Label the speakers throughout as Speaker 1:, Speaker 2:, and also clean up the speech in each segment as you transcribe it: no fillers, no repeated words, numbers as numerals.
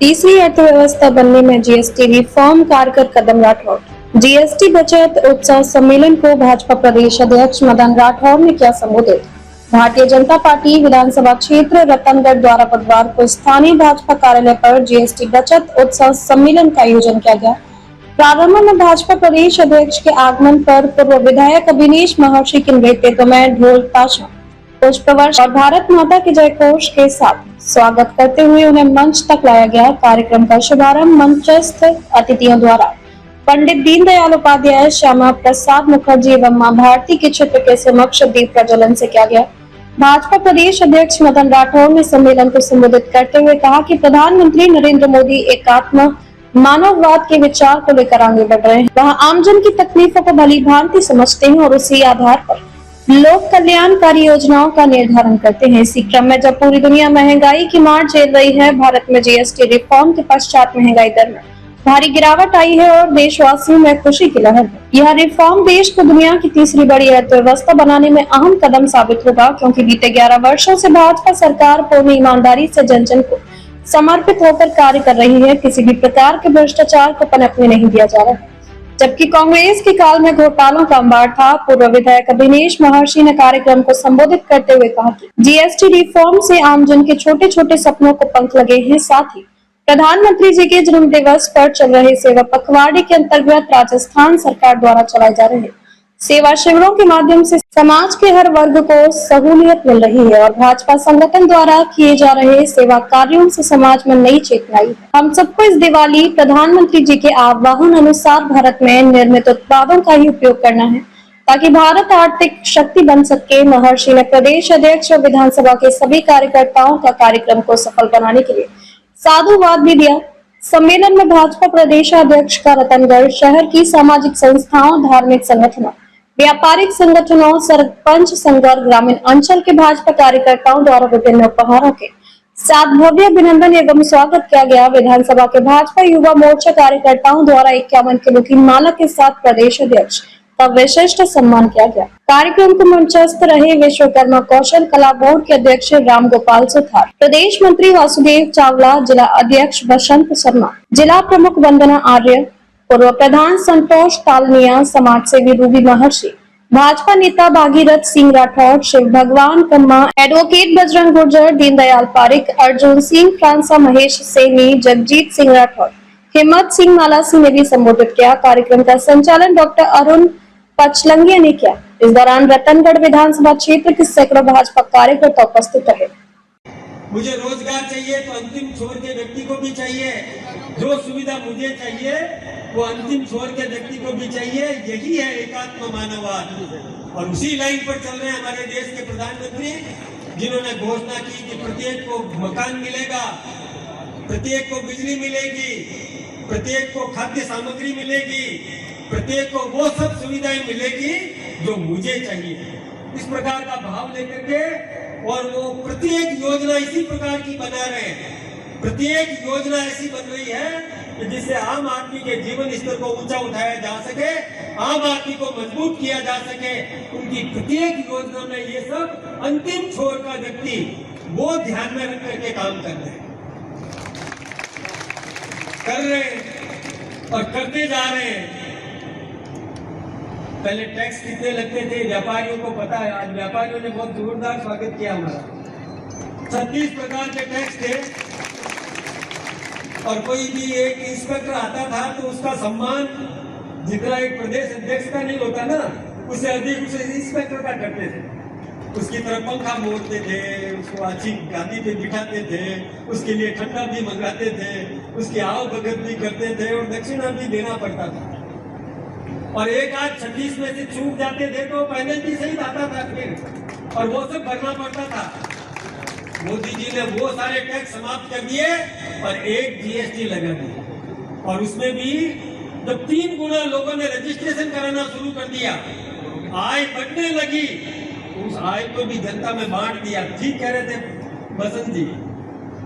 Speaker 1: तीसरी अर्थव्यवस्था बनने में जीएसटी रिफॉर्म कारगर कदम राठौर। जीएसटी बचत उत्सव सम्मेलन को भाजपा प्रदेश अध्यक्ष मदन राठौर ने किया संबोधित। भारतीय जनता पार्टी विधानसभा क्षेत्र रतनगढ़ द्वारा बुधवार को स्थानीय भाजपा कार्यालय पर जीएसटी बचत उत्सव सम्मेलन का आयोजन किया गया। प्रारंभ में भाजपा प्रदेश अध्यक्ष के आगमन पर पूर्व विधायक अभिनेश महर्षि के नेतृत्व में ढोल ताशा, पुष्पवर्ष और भारत माता के जयघोष के साथ स्वागत करते हुए उन्हें मंच तक लाया गया। कार्यक्रम का शुभारंभ मंचस्थ अतिथियों द्वारा पंडित दीनदयाल उपाध्याय, श्यामा प्रसाद मुखर्जी एवं मां भारती के चित्र के समक्ष दीप प्रज्वलन से किया गया। भाजपा प्रदेश अध्यक्ष मदन राठौर ने सम्मेलन को संबोधित करते हुए कहा कि प्रधानमंत्री नरेंद्र मोदी एकात्म मानववाद के विचार को लेकर आगे बढ़ रहे हैं। वह आमजन की तकलीफों को भली भांति समझते हैं और उसी आधार पर लोक कल्याणकारी योजनाओं का निर्धारण करते हैं। इसी क्रम में जब पूरी दुनिया महंगाई की मार झेल रही है, भारत में जीएसटी रिफॉर्म के पश्चात महंगाई दर में भारी गिरावट आई है और देशवासियों में खुशी की लहर है। यह रिफॉर्म देश को दुनिया की तीसरी बड़ी अर्थव्यवस्था बनाने में अहम कदम साबित होगा, क्योंकि बीते 11 वर्षों से भाजपा सरकार पूर्ण ईमानदारी से जन जन को समर्पित होकर कार्य कर रही है। किसी भी प्रकार के भ्रष्टाचार को पनपने नहीं दिया जा रहा है। जबकि कांग्रेस के काल में घोटालों का अंबार था। पूर्व विधायक अभिनेश महर्षि ने कार्यक्रम को संबोधित करते हुए कहा कि जीएसटी रिफॉर्म से आमजन के छोटे छोटे सपनों को पंख लगे हैं। साथ ही प्रधानमंत्री जी के जन्म दिवस पर चल रहे सेवा पखवाड़े के अंतर्गत राजस्थान सरकार द्वारा चलाए जा रहे सेवा शिविरों के माध्यम से समाज के हर वर्ग को सहूलियत मिल रही है और भाजपा संगठन द्वारा किए जा रहे सेवा कार्यों से समाज में नई चेतना आई है। हम सबको इस दिवाली प्रधानमंत्री जी के आह्वान अनुसार भारत में निर्मित उत्पादों का ही उपयोग करना है, ताकि भारत आर्थिक शक्ति बन सके। महर्षि ने प्रदेश अध्यक्ष और विधानसभा के सभी कार्यकर्ताओं का कार्यक्रम को सफल बनाने के लिए साधुवाद भी दिया। सम्मेलन में भाजपा प्रदेश अध्यक्ष का रतनगढ़ शहर की सामाजिक संस्थाओं, धार्मिक संगठनों, व्यापारिक संगठनों, सरपंच संघ और ग्रामीण अंचल के भाजपा कार्यकर्ताओं द्वारा विभिन्न उपहारों के साथ भव्य अभिनंदन एवं स्वागत किया गया। विधानसभा के भाजपा युवा मोर्चा कार्यकर्ताओं द्वारा 51 किलो की माला के साथ प्रदेश अध्यक्ष का विशिष्ट सम्मान किया गया। कार्यक्रम को मंचस्थ रहे विश्वकर्मा कौशल कला बोर्ड के अध्यक्ष राम गोपाल सुथार, प्रदेश मंत्री वासुदेव चावला, जिला अध्यक्ष बसंत शर्मा, जिला प्रमुख वंदना आर्य, पूर्व प्रधान संतोष तालनिया, समाज सेवी रूबी महर्षि, भाजपा नेता भागीरथ सिंह राठौर, शिव भगवान कम्मा, एडवोकेट बजरंग गुर्जर, दीनदयाल पारिक, अर्जुन सिंह फ्रांसा, महेश सैनी, जगजीत सिंह राठौर, हिम्मत सिंह मालासी ने भी संबोधित किया। कार्यक्रम का संचालन डॉक्टर अरुण पचलंगिया ने किया। इस दौरान रतनगढ़ विधानसभा क्षेत्र के सैकड़ों भाजपा कार्यकर्ता उपस्थित रहे।
Speaker 2: मुझे रोजगार चाहिए तो अंतिम छोर के व्यक्ति को भी चाहिए, जो सुविधा मुझे चाहिए वो अंतिम छोर के व्यक्ति को भी चाहिए। यही है एकात्म मानववाद। और उसी लाइन पर चल रहे हैं हमारे देश के प्रधानमंत्री, जिन्होंने घोषणा की कि प्रत्येक को मकान मिलेगा, प्रत्येक को बिजली मिलेगी, प्रत्येक को खाद्य सामग्री मिलेगी, प्रत्येक को वो सब सुविधाएं मिलेगी जो मुझे चाहिए। इस प्रकार का भाव लेकर के और वो प्रत्येक योजना इसी प्रकार की बना रहे हैं। प्रत्येक योजना ऐसी बन रही है कि जिससे आम आदमी के जीवन स्तर को ऊंचा उठाया जा सके, आम आदमी को मजबूत किया जा सके। उनकी प्रत्येक योजना में ये सब अंतिम छोर का व्यक्ति वो ध्यान में रख करके काम कर रहे हैं और करते जा रहे हैं। पहले टैक्स कितने लगते थे व्यापारियों को पता है। आज व्यापारियों ने बहुत जोरदार स्वागत किया हमारा। 36 प्रकार के टैक्स थे और कोई भी एक इंस्पेक्टर आता था तो उसका सम्मान जितना एक प्रदेश अध्यक्ष का नहीं होता ना, उससे अधिक उसे इंस्पेक्टर का करते थे। उसकी तरफ पंखा मोड़ते थे, उसको अच्छी गादी पे बिठाते थे, उसके लिए ठंडा भी मंगाते थे, उसकी आओ भगत भी करते थे और दक्षिणा भी देना पड़ता था। और एक आध 26 में से चूक जाते थे तो पैनल भी सही आता था फिर, और वो सब भरना पड़ता था। मोदी जी ने वो सारे टैक्स समाप्त कर दिए और एक जीएसटी लगा दिया। और उसमें भी जब 3 गुना लोगों ने रजिस्ट्रेशन कराना शुरू कर दिया, आय बढ़ने लगी, उस आय को भी जनता में बांट दिया। ठीक कह रहे थे बसंत जी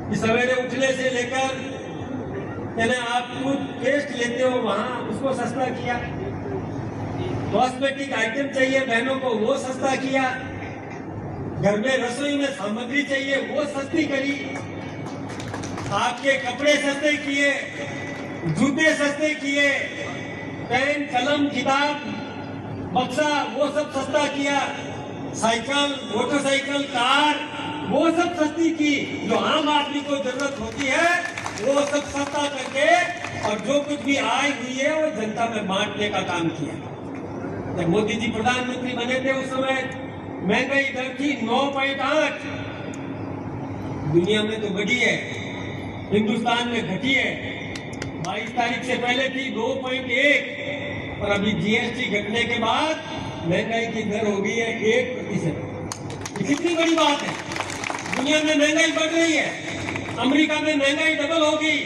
Speaker 2: कि सवेरे उठने से लेकर यानी आप खुद टेस्ट लेते हो वहां, उसको सस्ता किया। कॉस्मेटिक आइटम चाहिए बहनों को, वो सस्ता किया। घर में रसोई में सामग्री चाहिए, वो सस्ती करी। आपके कपड़े सस्ते किए, जूते सस्ते किए, पेन, कलम, किताब, बक्सा वो सब सस्ता किया, साइकिल, मोटरसाइकिल, कार वो सब सस्ती की। जो आम आदमी को जरूरत होती है वो सब सस्ता करके और जो कुछ भी आय हुई है वो जनता में बांटने का काम किया। जब मोदी जी प्रधानमंत्री बने थे उस समय महंगाई दर थी 9.8, दुनिया में तो बढ़ी है, हिंदुस्तान में घटी है। 22 तारीख से पहले थी 2.1 और अभी जीएसटी घटने के बाद महंगाई की दर हो गई है 1%। कितनी बड़ी बात है। दुनिया में महंगाई बढ़ रही है, अमेरिका में महंगाई डबल हो गई,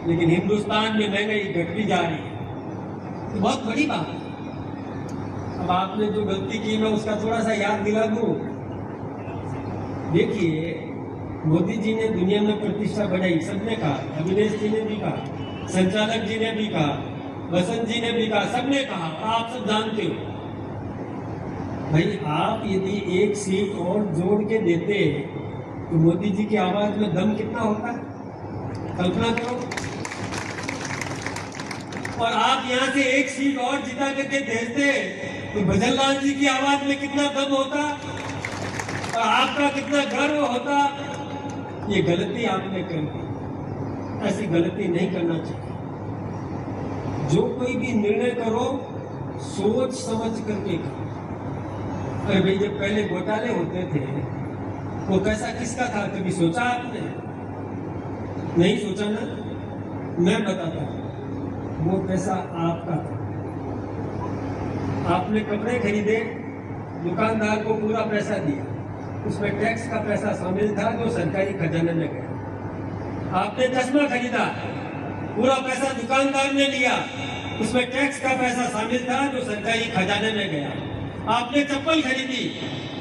Speaker 2: लेकिन हिंदुस्तान में महंगाई घट भी जा रही है। तो बहुत बड़ी बात है। अब आपने जो गलती की मैं उसका थोड़ा सा याद दिला दूं। देखिए, मोदी जी ने दुनिया में प्रतिष्ठा बढ़ाई, सबने कहा, अभिनेश जी ने भी कहा, संचालक जी ने भी कहा, वसंत जी ने भी कहा, सबने कहा, आप सब जानते हो। भाई आप यदि एक सीट और जोड़ के देते तो मोदी जी की आवाज में दम कितना होता, कल्पना करो। और आप यहाँ से एक सीट और जिता करके भेजते तो भजन लाल जी की आवाज में कितना दम होता और आपका कितना गर्व होता। ये गलती आपने कर दी, ऐसी गलती नहीं करना चाहिए। जो कोई भी निर्णय करो सोच समझ करके करो। अरे भाई, जब पहले घोटाले होते थे वो पैसा किसका था, कभी सोचा आपने? नहीं सोचा ना। मैं बताता हूं, वो पैसा आपका था। आपने कपड़े खरीदे, दुकानदार को पूरा पैसा दिया, उसमें टैक्स का पैसा शामिल था जो सरकारी खजाने में गया। आपने चश्मा खरीदा, पूरा पैसा दुकानदार ने लिया, उसमें टैक्स का पैसा शामिल था जो सरकारी खजाने में गया। आपने चप्पल खरीदी,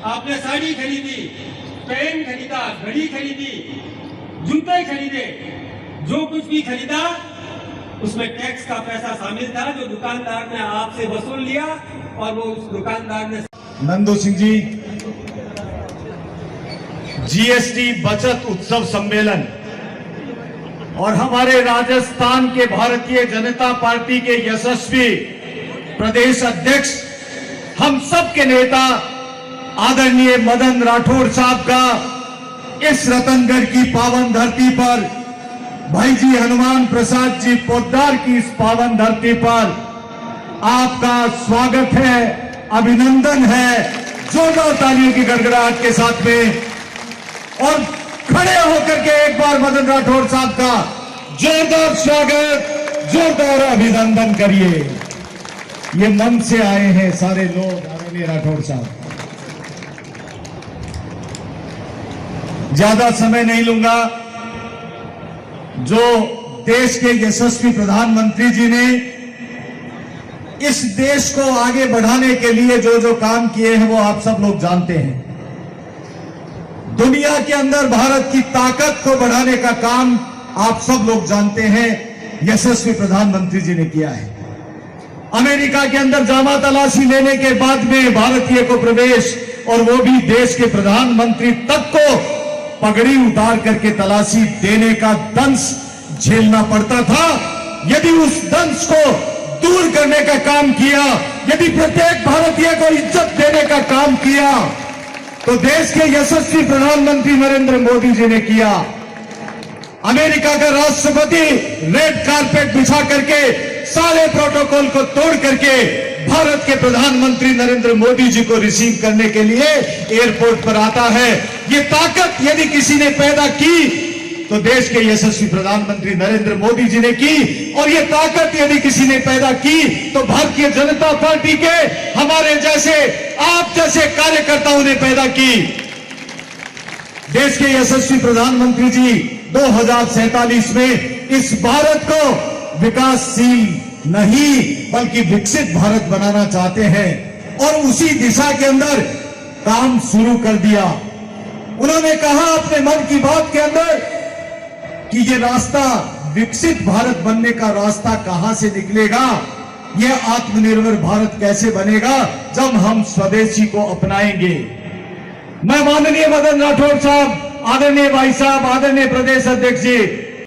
Speaker 2: आपने साड़ी खरीदी, पेन खरीदा, घड़ी खरीदी, जूते खरीदे, जो कुछ भी खरीदा उसमें टैक्स का पैसा शामिल था जो दुकानदार ने आपसे वसूल लिया और वो उस दुकानदार ने।
Speaker 3: नंदू सिंह जी, जीएसटी बचत उत्सव सम्मेलन और हमारे राजस्थान के भारतीय जनता पार्टी के यशस्वी प्रदेश अध्यक्ष, हम सब के नेता आदरणीय मदन राठौड़ साहब का इस रतनगढ़ की पावन धरती पर, भाई जी हनुमान प्रसाद जी पोद्दार की इस पावन धरती पर आपका स्वागत है, अभिनंदन है। जोरदार तालियों की गड़गड़ाहट के साथ में और खड़े होकर के एक बार मदन राठौड़ साहब का जोरदार स्वागत, जोरदार अभिनंदन करिए। ये मन से आए हैं सारे लोग, आदरणीय राठौड़ साहब। ज्यादा समय नहीं लूंगा। जो देश के यशस्वी प्रधानमंत्री जी ने इस देश को आगे बढ़ाने के लिए जो जो काम किए हैं वो आप सब लोग जानते हैं। दुनिया के अंदर भारत की ताकत को बढ़ाने का काम आप सब लोग जानते हैं, यशस्वी प्रधानमंत्री जी ने किया है। अमेरिका के अंदर जामा तलाशी लेने के बाद में भारतीय को प्रवेश, और वो भी देश के प्रधानमंत्री तक को पगड़ी उतार करके तलाशी देने का दंश झेलना पड़ता था। यदि उस दंश को दूर करने का काम किया, यदि प्रत्येक भारतीय को इज्जत देने का काम किया, तो देश के यशस्वी प्रधानमंत्री नरेंद्र मोदी जी ने किया। अमेरिका का राष्ट्रपति रेड कारपेट बिछा करके सारे प्रोटोकॉल को तोड़ करके भारत के प्रधानमंत्री नरेंद्र मोदी जी को रिसीव करने के लिए एयरपोर्ट पर आता है। ये ताकत यदि किसी ने पैदा की तो देश के यशस्वी प्रधानमंत्री नरेंद्र मोदी जी ने की, और ये ताकत यदि किसी ने पैदा की तो भारतीय जनता पार्टी के हमारे जैसे, आप जैसे कार्यकर्ताओं ने पैदा की। देश के यशस्वी प्रधानमंत्री जी 2047 में इस भारत को विकासशील नहीं बल्कि विकसित भारत बनाना चाहते हैं, और उसी दिशा के अंदर काम शुरू कर दिया। उन्होंने कहा अपने मन की बात के अंदर कि ये रास्ता, विकसित भारत बनने का रास्ता कहां से निकलेगा, यह आत्मनिर्भर भारत कैसे बनेगा, जब हम स्वदेशी को अपनाएंगे। मैं माननीय मदन राठौड़ साहब आदरणीय भाई साहब, आदरणीय प्रदेश अध्यक्ष जी,